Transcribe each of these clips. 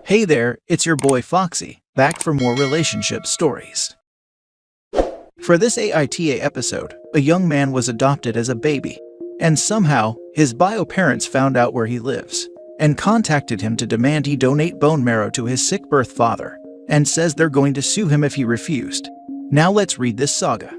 Hey there, it's your boy Foxy, back for more relationship stories. For this AITA episode, a young man was adopted as a baby, and somehow, his bio parents found out where he lives, and contacted him to demand he donate bone marrow to his sick birth father, and says they're going to sue him if he refused. Now let's read this saga.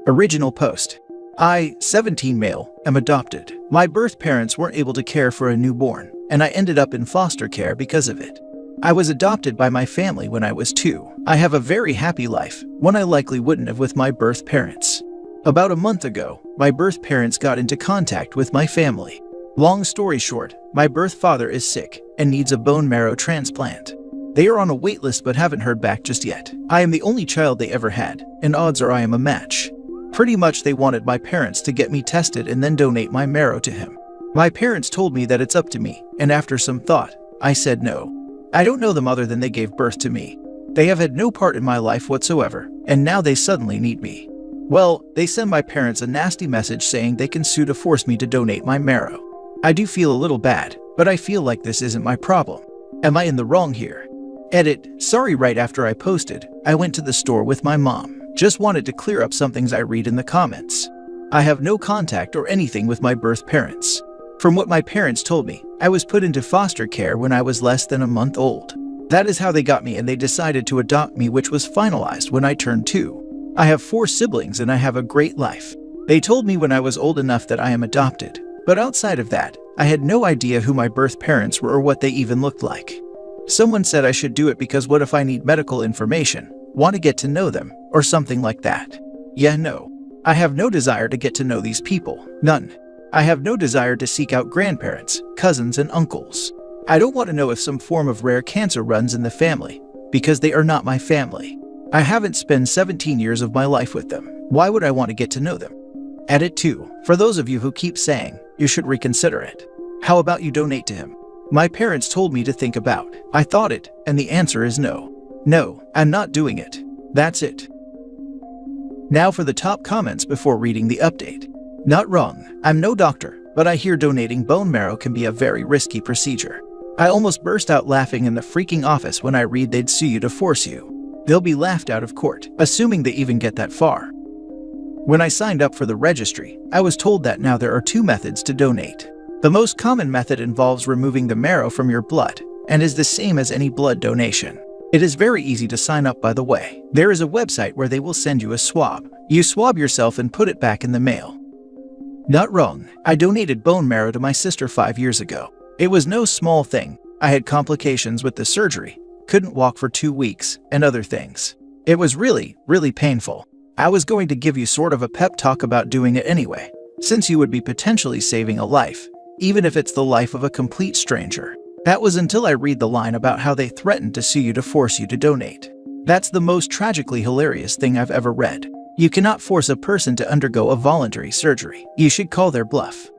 Original post. I, 17 male, am adopted. My birth parents weren't able to care for a newborn, and I ended up in foster care because of it. I was adopted by my family when I was 2. I have a very happy life, one I likely wouldn't have with my birth parents. About a month ago, my birth parents got into contact with my family. Long story short, my birth father is sick and needs a bone marrow transplant. They are on a wait list but haven't heard back just yet. I am the only child they ever had, and odds are I am a match. Pretty much they wanted my parents to get me tested and then donate my marrow to him. My parents told me that it's up to me, and after some thought, I said no. I don't know them other than they gave birth to me. They have had no part in my life whatsoever, and now they suddenly need me. Well, they send my parents a nasty message saying they can sue to force me to donate my marrow. I do feel a little bad, but I feel like this isn't my problem. Am I in the wrong here? Edit, sorry. Right after I posted, I went to the store with my mom. Just wanted to clear up some things I read in the comments. I have no contact or anything with my birth parents. From what my parents told me, I was put into foster care when I was less than a month old. That is how they got me, and they decided to adopt me, which was finalized when I turned 2. I have 4 siblings and I have a great life. They told me when I was old enough that I am adopted, but outside of that, I had no idea who my birth parents were or what they even looked like. Someone said I should do it because what if I need medical information, want to get to know them, or something like that. Yeah, no. I have no desire to get to know these people. None. I have no desire to seek out grandparents, cousins, and uncles. I don't want to know if some form of rare cancer runs in the family, because they are not my family. I haven't spent 17 years of my life with them. Why would I want to get to know them? Edit 2. For those of you who keep saying, you should reconsider it. How about you donate to him? My parents told me to think about. I thought it, and the answer is no. No, I'm not doing it. That's it. Now for the top comments before reading the update. Not wrong, I'm no doctor, but I hear donating bone marrow can be a very risky procedure. I almost burst out laughing in the freaking office when I read they'd sue you to force you. They'll be laughed out of court, assuming they even get that far. When I signed up for the registry, I was told that now there are 2 methods to donate. The most common method involves removing the marrow from your blood, and is the same as any blood donation. It is very easy to sign up, by the way. There is a website where they will send you a swab. You swab yourself and put it back in the mail. Not wrong, I donated bone marrow to my sister 5 years ago. It was no small thing. I had complications with the surgery, couldn't walk for 2 weeks, and other things. It was really, really painful. I was going to give you sort of a pep talk about doing it anyway, since you would be potentially saving a life, even if it's the life of a complete stranger. That was until I read the line about how they threatened to sue you to force you to donate. That's the most tragically hilarious thing I've ever read. You cannot force a person to undergo a voluntary surgery. You should call their bluff.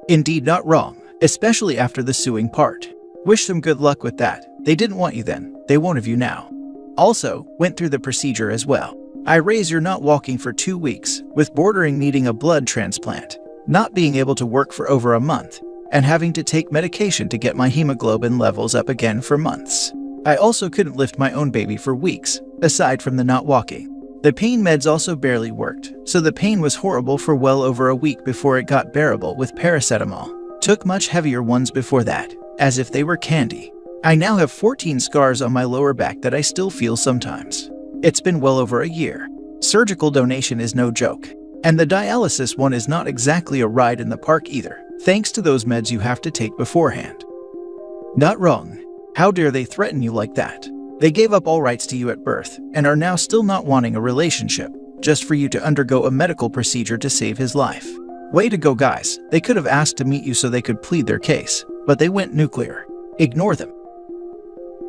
Indeed, not wrong, especially after the suing part. Wish them good luck with that. They didn't want you then, they won't have you now. Also, went through the procedure as well. I raise you're not walking for 2 weeks, with bordering needing a blood transplant, not being able to work for over a month, and having to take medication to get my hemoglobin levels up again for months. I also couldn't lift my own baby for weeks, aside from the not walking. The pain meds also barely worked, so the pain was horrible for well over a week before it got bearable with paracetamol. Took much heavier ones before that, as if they were candy. I now have 14 scars on my lower back that I still feel sometimes. It's been well over a year. Surgical donation is no joke. And the dialysis one is not exactly a ride in the park either, thanks to those meds you have to take beforehand. Not wrong. How dare they threaten you like that? They gave up all rights to you at birth, and are now still not wanting a relationship, just for you to undergo a medical procedure to save his life. Way to go, guys. They could have asked to meet you so they could plead their case, but they went nuclear. Ignore them.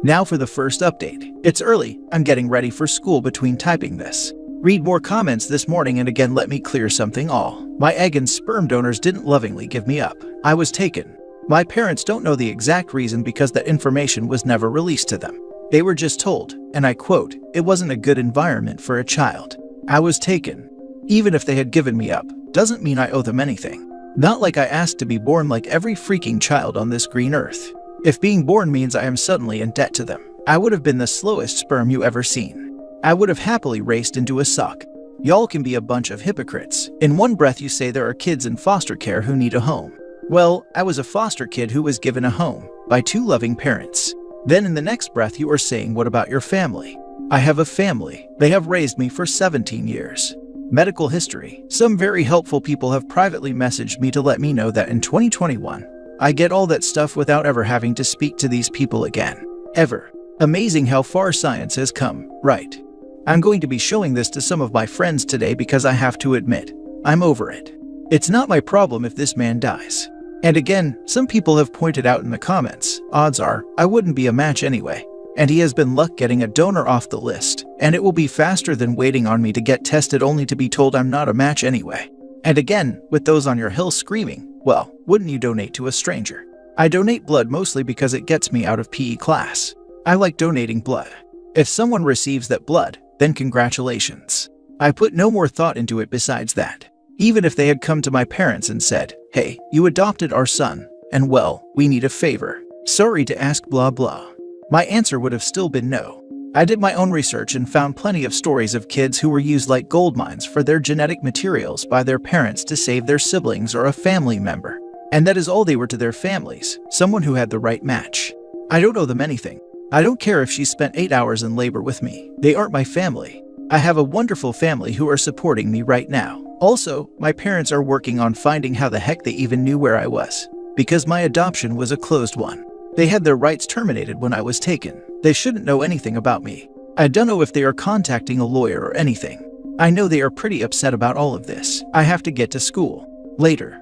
Now for the first update. It's early, I'm getting ready for school between typing this. Read more comments this morning, and again let me clear something all. My egg and sperm donors didn't lovingly give me up. I was taken. My parents don't know the exact reason because that information was never released to them. They were just told, and I quote, it wasn't a good environment for a child. I was taken. Even if they had given me up, doesn't mean I owe them anything. Not like I asked to be born like every freaking child on this green earth. If being born means I am suddenly in debt to them, I would have been the slowest sperm you ever seen. I would have happily raced into a sock. Y'all can be a bunch of hypocrites. In one breath you say there are kids in foster care who need a home. Well, I was a foster kid who was given a home by 2 loving parents. Then in the next breath you are saying, what about your family? I have a family. They have raised me for 17 years. Medical history. Some very helpful people have privately messaged me to let me know that in 2021, I get all that stuff without ever having to speak to these people again. Ever. Amazing how far science has come, right? I'm going to be showing this to some of my friends today because I have to admit, I'm over it. It's not my problem if this man dies. And again, some people have pointed out in the comments, odds are, I wouldn't be a match anyway. And he has been luck getting a donor off the list, and it will be faster than waiting on me to get tested only to be told I'm not a match anyway. And again, with those on your hill screaming, well, wouldn't you donate to a stranger? I donate blood mostly because it gets me out of PE class. I like donating blood. If someone receives that blood, then congratulations. I put no more thought into it besides that. Even if they had come to my parents and said, hey, you adopted our son, and well, we need a favor. Sorry to ask blah blah. My answer would have still been no. I did my own research and found plenty of stories of kids who were used like gold mines for their genetic materials by their parents to save their siblings or a family member. And that is all they were to their families, someone who had the right match. I don't owe them anything. I don't care if she spent 8 hours in labor with me. They aren't my family. I have a wonderful family who are supporting me right now. Also, my parents are working on finding how the heck they even knew where I was, because my adoption was a closed one. They had their rights terminated when I was taken. They shouldn't know anything about me. I don't know if they are contacting a lawyer or anything. I know they are pretty upset about all of this. I have to get to school. Later.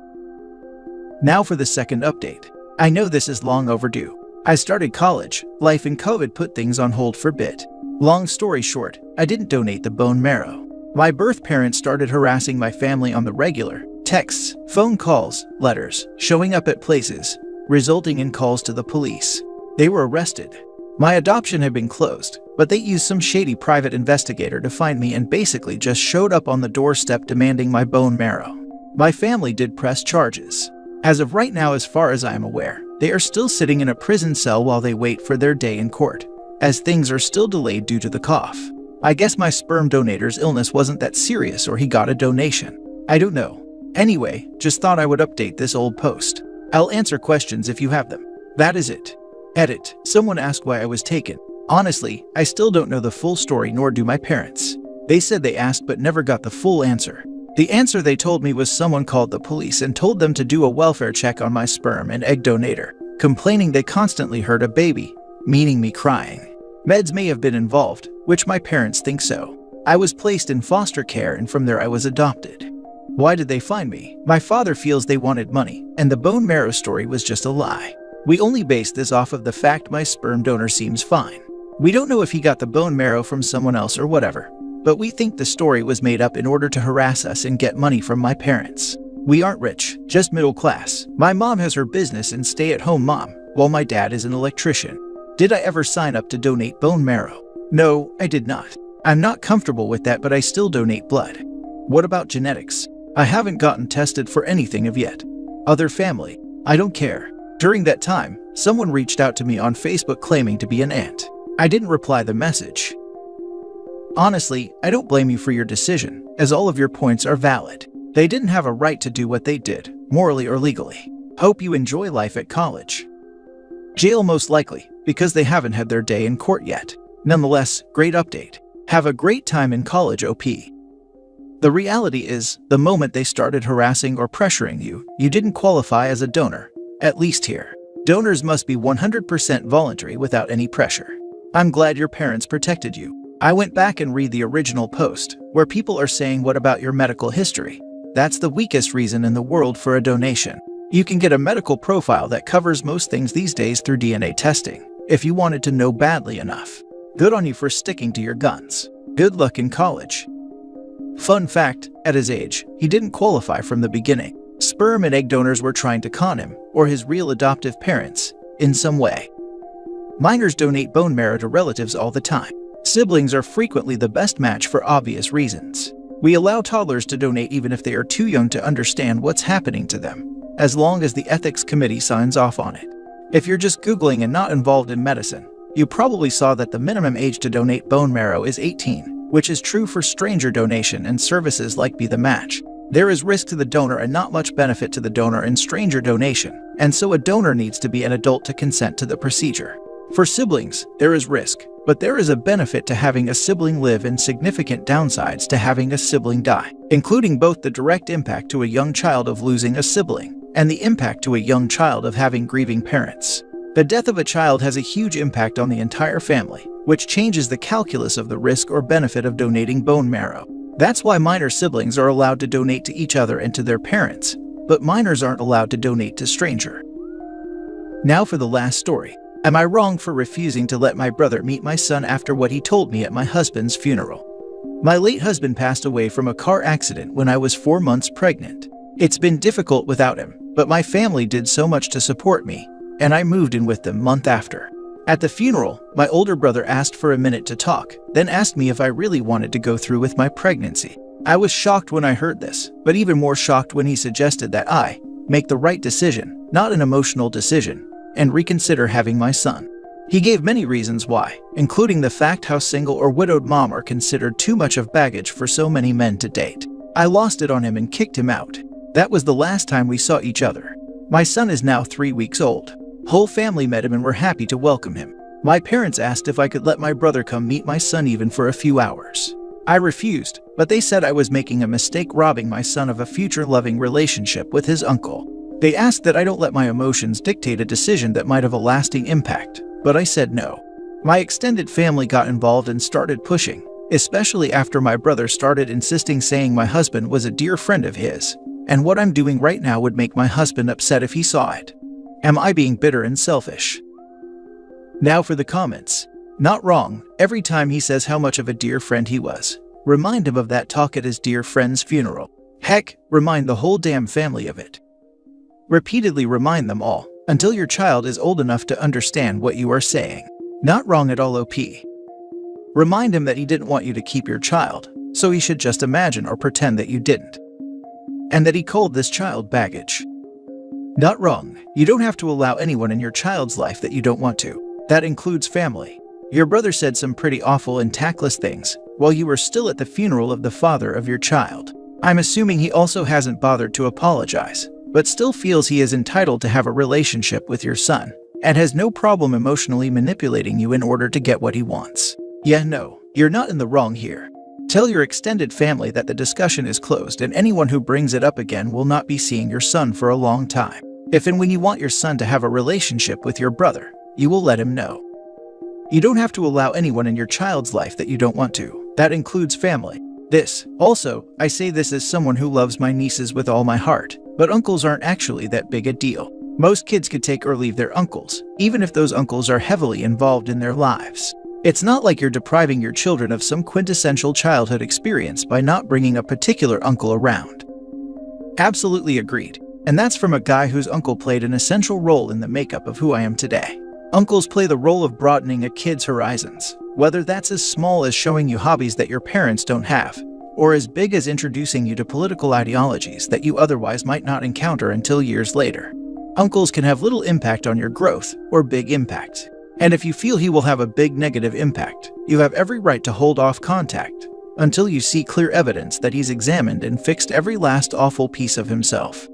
Now for the second update. I know this is long overdue. I started college. Life and COVID put things on hold for a bit. Long story short, I didn't donate the bone marrow. My birth parents started harassing my family on the regular. Texts, phone calls, letters, showing up at places, resulting in calls to the police. They were arrested. My adoption had been closed, but they used some shady private investigator to find me and basically just showed up on the doorstep demanding my bone marrow. My family did press charges. As of right now, as far as I am aware, they are still sitting in a prison cell while they wait for their day in court, as things are still delayed due to the cough. I guess my sperm donator's illness wasn't that serious or he got a donation. I don't know. Anyway, just thought I would update this old post. I'll answer questions if you have them. That is it. Edit. Someone asked why I was taken. Honestly, I still don't know the full story, nor do my parents. They said they asked but never got the full answer. The answer they told me was someone called the police and told them to do a welfare check on my sperm and egg donator, complaining they constantly heard a baby, meaning me crying. Meds may have been involved, which my parents think so. I was placed in foster care and from there I was adopted. Why did they find me? My father feels they wanted money, and the bone marrow story was just a lie. We only based this off of the fact my sperm donor seems fine. We don't know if he got the bone marrow from someone else or whatever, but we think the story was made up in order to harass us and get money from my parents. We aren't rich, just middle class. My mom has her business and stay-at-home mom, while my dad is an electrician. Did I ever sign up to donate bone marrow? No, I did not. I'm not comfortable with that, but I still donate blood. What about genetics? I haven't gotten tested for anything of yet. Other family? I don't care. During that time, someone reached out to me on Facebook claiming to be an aunt. I didn't reply the message. Honestly, I don't blame you for your decision, as all of your points are valid. They didn't have a right to do what they did, morally or legally. Hope you enjoy life at college. Jail most likely, because they haven't had their day in court yet. Nonetheless, great update. Have a great time in college, OP. The reality is, the moment they started harassing or pressuring you, you didn't qualify as a donor, at least here. Donors must be 100% voluntary without any pressure. I'm glad your parents protected you. I went back and read the original post, where people are saying, what about your medical history? That's the weakest reason in the world for a donation. You can get a medical profile that covers most things these days through DNA testing, if you wanted to know badly enough. Good on you for sticking to your guns. Good luck in college. Fun fact, at his age, he didn't qualify from the beginning. Sperm and egg donors were trying to con him, or his real adoptive parents, in some way. Minors donate bone marrow to relatives all the time. Siblings are frequently the best match for obvious reasons. We allow toddlers to donate even if they are too young to understand what's happening to them, as long as the ethics committee signs off on it. If you're just Googling and not involved in medicine, you probably saw that the minimum age to donate bone marrow is 18, which is true for stranger donation and services like Be the Match. There is risk to the donor and not much benefit to the donor in stranger donation, and so a donor needs to be an adult to consent to the procedure. For siblings, there is risk, but there is a benefit to having a sibling live and significant downsides to having a sibling die, including both the direct impact to a young child of losing a sibling and the impact to a young child of having grieving parents. The death of a child has a huge impact on the entire family, which changes the calculus of the risk or benefit of donating bone marrow. That's why minor siblings are allowed to donate to each other and to their parents, but minors aren't allowed to donate to stranger. Now for the last story. Am I wrong for refusing to let my brother meet my son after what he told me at my husband's funeral? My late husband passed away from a car accident when I was 4 months pregnant. It's been difficult without him, but my family did so much to support me, and I moved in with them month after. At the funeral, my older brother asked for a minute to talk, then asked me if I really wanted to go through with my pregnancy. I was shocked when I heard this, but even more shocked when he suggested that I make the right decision, not an emotional decision, and reconsider having my son. He gave many reasons why, including the fact how single or widowed mom are considered too much of baggage for so many men to date. I lost it on him and kicked him out. That was the last time we saw each other. My son is now 3 weeks old. Whole family met him and were happy to welcome him. My parents asked if I could let my brother come meet my son even for a few hours. I refused, but they said I was making a mistake robbing my son of a future loving relationship with his uncle. They asked that I don't let my emotions dictate a decision that might have a lasting impact, but I said no. My extended family got involved and started pushing, especially after my brother started insisting, saying my husband was a dear friend of his, and what I'm doing right now would make my husband upset if he saw it. Am I being bitter and selfish? Now for the comments. Not wrong. Every time he says how much of a dear friend he was, remind him of that talk at his dear friend's funeral. Heck, remind the whole damn family of it. Repeatedly remind them all, until your child is old enough to understand what you are saying. Not wrong at all, OP. Remind him that he didn't want you to keep your child, so he should just imagine or pretend that you didn't. And that he called this child baggage. Not wrong. You don't have to allow anyone in your child's life that you don't want to. That includes family. Your brother said some pretty awful and tactless things while you were still at the funeral of the father of your child. I'm assuming he also hasn't bothered to apologize, but still feels he is entitled to have a relationship with your son, and has no problem emotionally manipulating you in order to get what he wants. Yeah, no, you're not in the wrong here. Tell your extended family that the discussion is closed and anyone who brings it up again will not be seeing your son for a long time. If and when you want your son to have a relationship with your brother, you will let him know. You don't have to allow anyone in your child's life that you don't want to. That includes family. I say this as someone who loves my nieces with all my heart, but uncles aren't actually that big a deal. Most kids could take or leave their uncles, even if those uncles are heavily involved in their lives. It's not like you're depriving your children of some quintessential childhood experience by not bringing a particular uncle around. Absolutely agreed. And that's from a guy whose uncle played an essential role in the makeup of who I am today. Uncles play the role of broadening a kid's horizons, whether that's as small as showing you hobbies that your parents don't have, or as big as introducing you to political ideologies that you otherwise might not encounter until years later. Uncles can have little impact on your growth, or big impact. And if you feel he will have a big negative impact, you have every right to hold off contact, until you see clear evidence that he's examined and fixed every last awful piece of himself.